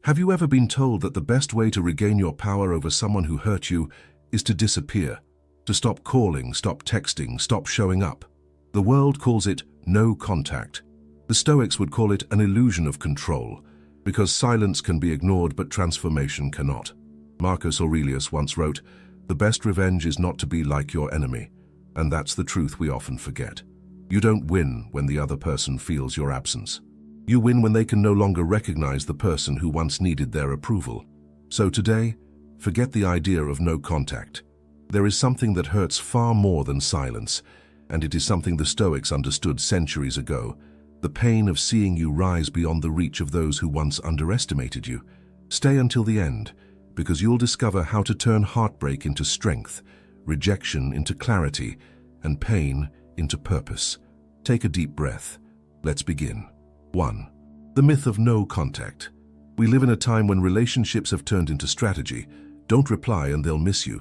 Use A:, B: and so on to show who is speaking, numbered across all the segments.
A: Have you ever been told that the best way to regain your power over someone who hurt you is to disappear? To stop calling, stop texting, stop showing up? The world calls it no contact. The Stoics would call it an illusion of control, because silence can be ignored but transformation cannot. Marcus Aurelius once wrote, "The best revenge is not to be like your enemy," and that's the truth we often forget. You don't win when the other person feels your absence. You win when they can no longer recognize the person who once needed their approval. So today, forget the idea of no contact. There is something that hurts far more than silence, and it is something the Stoics understood centuries ago: the pain of seeing you rise beyond the reach of those who once underestimated you. Stay until the end, because you'll discover how to turn heartbreak into strength, rejection into clarity, and pain into purpose. Take a deep breath. Let's begin. 1. The myth of no contact. We live in a time when relationships have turned into strategy. Don't reply and they'll miss you.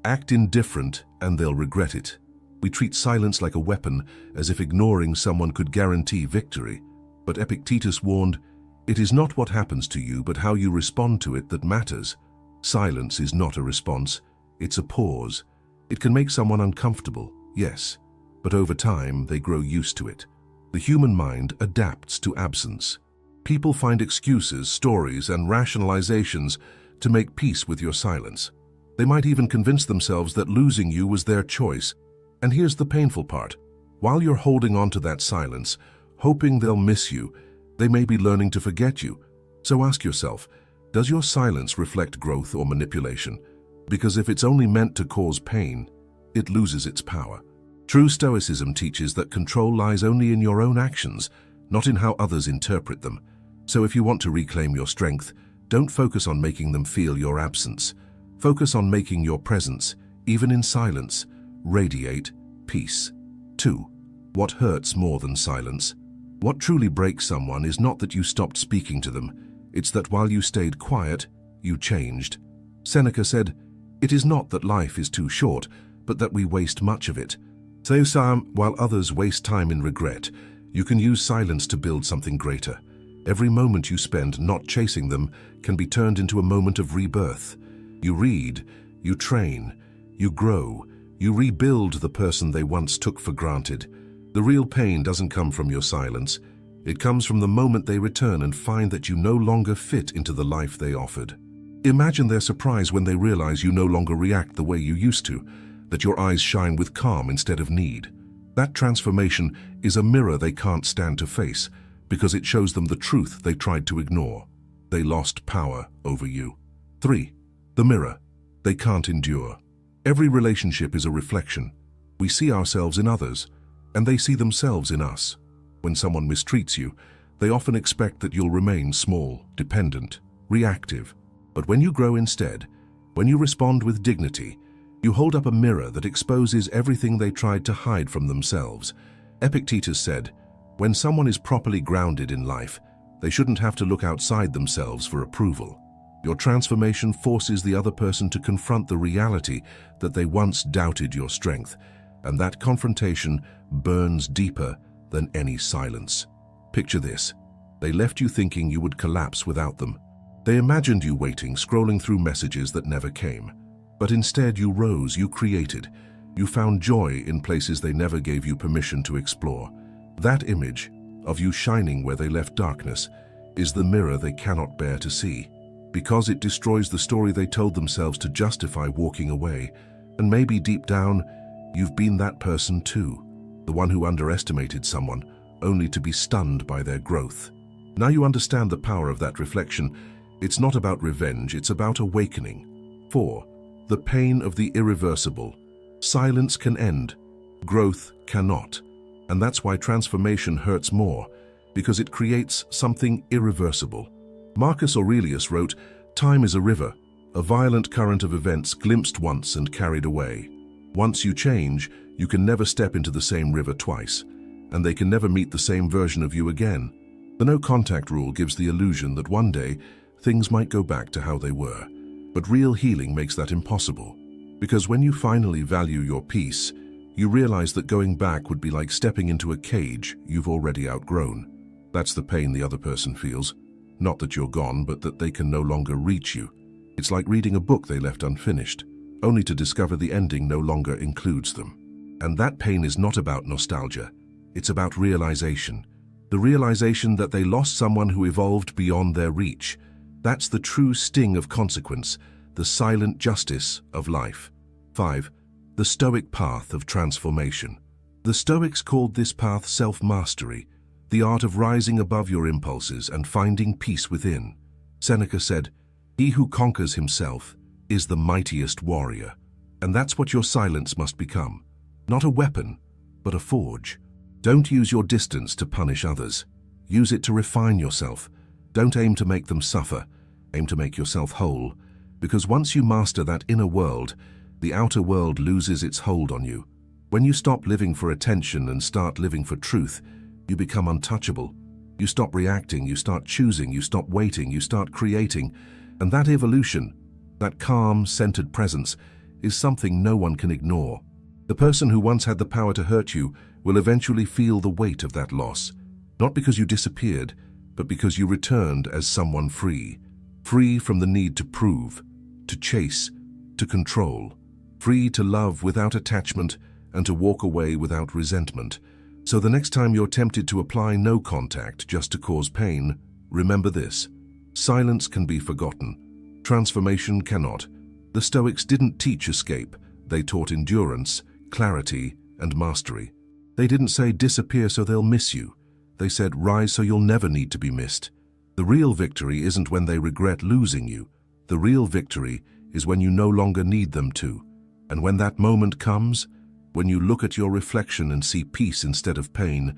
A: Act indifferent and they'll regret it. We treat silence like a weapon, as if ignoring someone could guarantee victory. But Epictetus warned, "It is not what happens to you, but how you respond to it that matters." Silence is not a response, it's a pause. It can make someone uncomfortable, yes, but over time they grow used to it. The human mind adapts to absence. People find excuses, stories, and rationalizations to make peace with your silence. They might even convince themselves that losing you was their choice. And here's the painful part. While you're holding on to that silence, hoping they'll miss you, they may be learning to forget you. So ask yourself, does your silence reflect growth or manipulation? Because if it's only meant to cause pain, it loses its power. True Stoicism teaches that control lies only in your own actions, not in how others interpret them. So if you want to reclaim your strength, don't focus on making them feel your absence. Focus on making your presence, even in silence, radiate peace. 2. What hurts more than silence? What truly breaks someone is not that you stopped speaking to them, it's that while you stayed quiet, you changed. Seneca said, "It is not that life is too short, but that we waste much of it." So while others waste time in regret, you can use silence to build something greater. Every moment you spend not chasing them can be turned into a moment of rebirth. You read, you train, you grow, you rebuild the person they once took for granted. The real pain doesn't come from your silence. It comes from the moment they return and find that you no longer fit into the life they offered. Imagine their surprise when they realize you no longer react the way you used to, that your eyes shine with calm instead of need. That transformation is a mirror they can't stand to face, because it shows them the truth they tried to ignore. They lost power over you. 3. The mirror they can't endure. Every relationship is a reflection. We see ourselves in others, and they see themselves in us. When someone mistreats you, they often expect that you'll remain small, dependent, reactive. But when you grow instead, when you respond with dignity, you hold up a mirror that exposes everything they tried to hide from themselves. Epictetus said, "When someone is properly grounded in life, they shouldn't have to look outside themselves for approval." Your transformation forces the other person to confront the reality that they once doubted your strength, and that confrontation burns deeper than any silence. Picture this. They left you thinking you would collapse without them. They imagined you waiting, scrolling through messages that never came. But instead you rose, you created. You found joy in places they never gave you permission to explore. That image of you shining where they left darkness is the mirror they cannot bear to see, because it destroys the story they told themselves to justify walking away. And maybe deep down, you've been that person too, the one who underestimated someone, only to be stunned by their growth. Now you understand the power of that reflection. It's not about revenge, it's about awakening. 4. The pain of the irreversible. Silence can end, growth cannot. And that's why transformation hurts more, because it creates something irreversible. Marcus Aurelius wrote, "Time is a river, a violent current of events glimpsed once and carried away. Once you change, you can never step into the same river twice, and they can never meet the same version of you again." The no-contact rule gives the illusion that one day, things might go back to how they were. But real healing makes that impossible, because when you finally value your peace, you realize that going back would be like stepping into a cage you've already outgrown. That's the pain the other person feels, Not that you're gone, but that they can no longer reach you. It's like reading a book they left unfinished, only to discover the ending no longer includes them. And that pain is not about nostalgia. It's about realization. The realization that they lost someone who evolved beyond their reach. That's the true sting of consequence, the silent justice of life. 5. The Stoic path of transformation. The Stoics called this path self-mastery, the art of rising above your impulses and finding peace within. Seneca said, "He who conquers himself is the mightiest warrior." And that's what your silence must become. Not a weapon, but a forge. Don't use your distance to punish others. Use it to refine yourself. Don't aim to make them suffer. Aim to make yourself whole. Because once you master that inner world, the outer world loses its hold on you. When you stop living for attention and start living for truth, you become untouchable. You stop reacting, you start choosing, you stop waiting, you start creating. And that evolution, that calm, centered presence, is something no one can ignore. The person who once had the power to hurt you will eventually feel the weight of that loss. Not because you disappeared, but because you returned as someone free. Free from the need to prove, to chase, to control. Free to love without attachment and to walk away without resentment. So the next time you're tempted to apply no contact just to cause pain, remember this: silence can be forgotten. Transformation cannot. The Stoics didn't teach escape. They taught endurance, clarity, and mastery. They didn't say disappear so they'll miss you. They said rise so you'll never need to be missed. The real victory isn't when they regret losing you. The real victory is when you no longer need them to. And when that moment comes, when you look at your reflection and see peace instead of pain,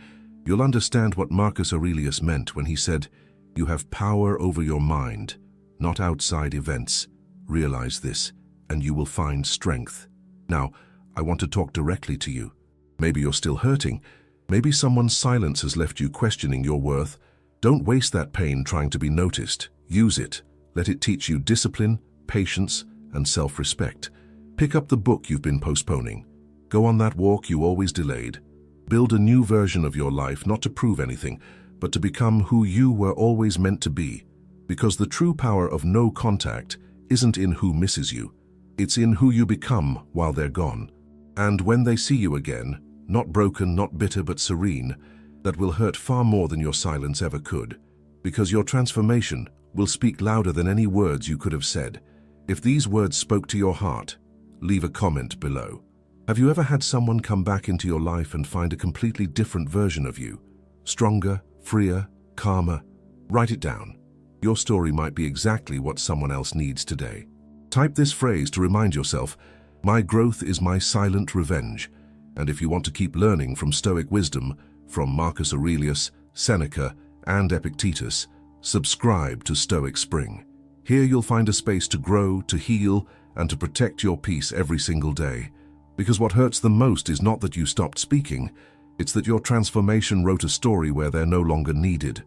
A: you'll understand what Marcus Aurelius meant when he said, "You have power over your mind, not outside events. Realize this, and you will find strength." Now, I want to talk directly to you. Maybe you're still hurting. Maybe someone's silence has left you questioning your worth. Don't waste that pain trying to be noticed. Use it. Let it teach you discipline, patience, and self-respect. Pick up the book you've been postponing. Go on that walk you always delayed. Build a new version of your life, not to prove anything, but to become who you were always meant to be. Because the true power of no contact isn't in who misses you. It's in who you become while they're gone. And when they see you again, not broken, not bitter, but serene, that will hurt far more than your silence ever could. Because your transformation will speak louder than any words you could have said. If these words spoke to your heart, leave a comment below. Have you ever had someone come back into your life and find a completely different version of you? Stronger, freer, calmer? Write it down. Your story might be exactly what someone else needs today. Type this phrase to remind yourself, "My growth is my silent revenge." And if you want to keep learning from Stoic wisdom, from Marcus Aurelius, Seneca, and Epictetus, subscribe to Stoic Spring. Here you'll find a space to grow, to heal, and to protect your peace every single day. Because what hurts the most is not that you stopped speaking, it's that your transformation wrote a story where they're no longer needed.